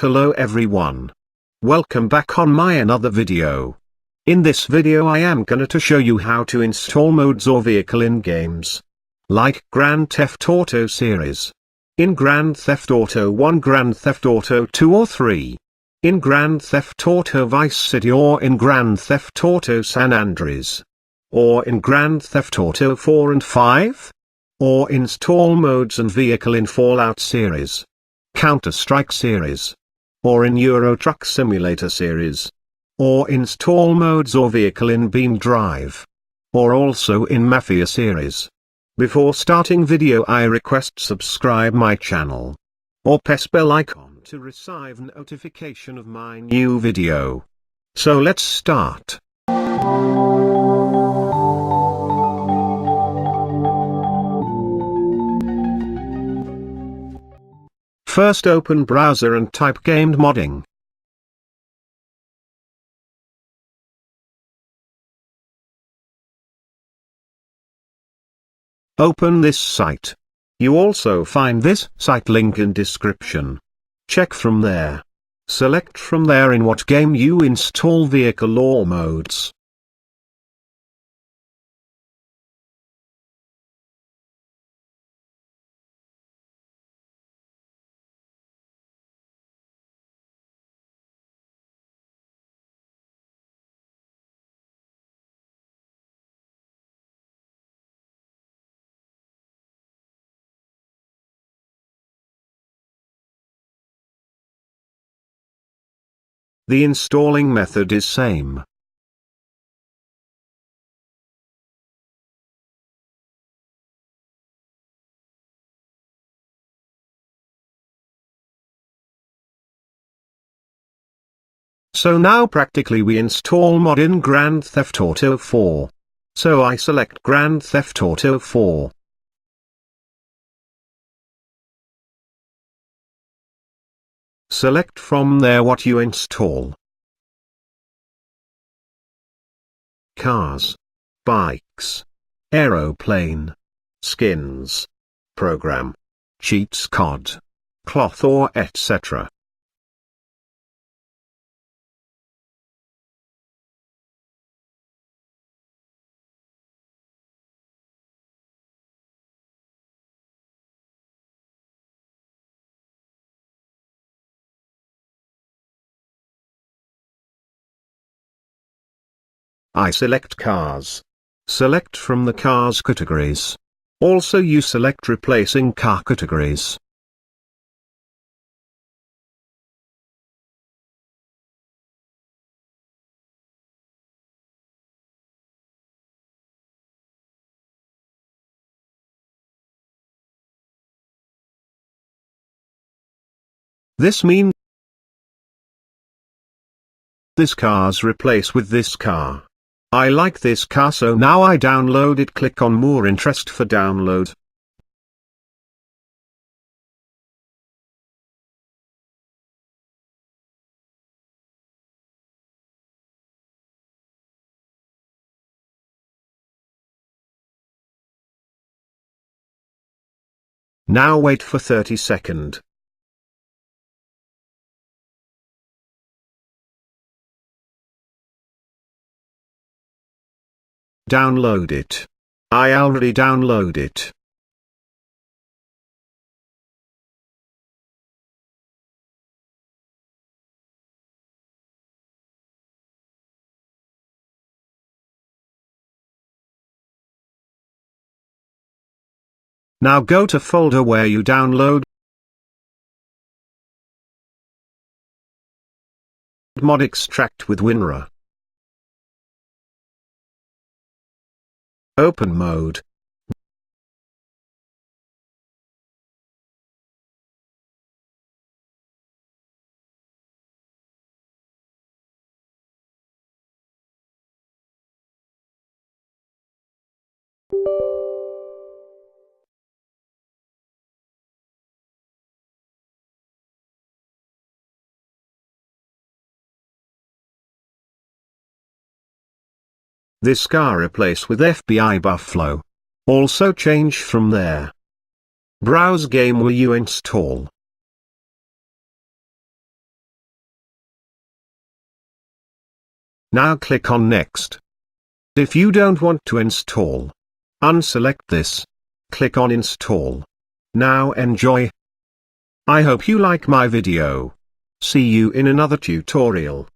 Hello everyone. Welcome back on my another video. In this video I am gonna to show you how to install modes or vehicle in games. Like Grand Theft Auto series. In Grand Theft Auto 1, Grand Theft Auto 2 or 3. In Grand Theft Auto Vice City or in Grand Theft Auto San Andreas. Or in Grand Theft Auto 4 and 5. Or install modes and vehicle in Fallout series. Counter-Strike series. Or in Euro Truck Simulator series. Or install modes or vehicle in Beam Drive. Or also in Mafia series. Before starting video I request subscribe my channel. Or press bell icon to receive notification of my new video. So let's start. First open browser and type gamed modding. Open this site. You also find this site link in description. Check from there. Select from there in what game you install vehicle or modes. The installing method is same. So now practically we install mod in Grand Theft Auto 4. So I select Grand Theft Auto 4. Select from there what you install. Cars, bikes, aeroplane, skins, program, cheats code, cloth or etc. I select cars. Select from the cars categories. Also you select replacing car categories. This means this car's replace with this car. I like this car so now I download it. Click on more interest for download. Now wait for 30 seconds. Download it. I already download it. Now go to folder where you download mod extract with WinRAR. Open mode. This car replace with FBI Buffalo. Also change from there. Browse game will you install. Now click on Next. If you don't want to install, unselect this. Click on Install. Now enjoy. I hope you like my video. See you in another tutorial.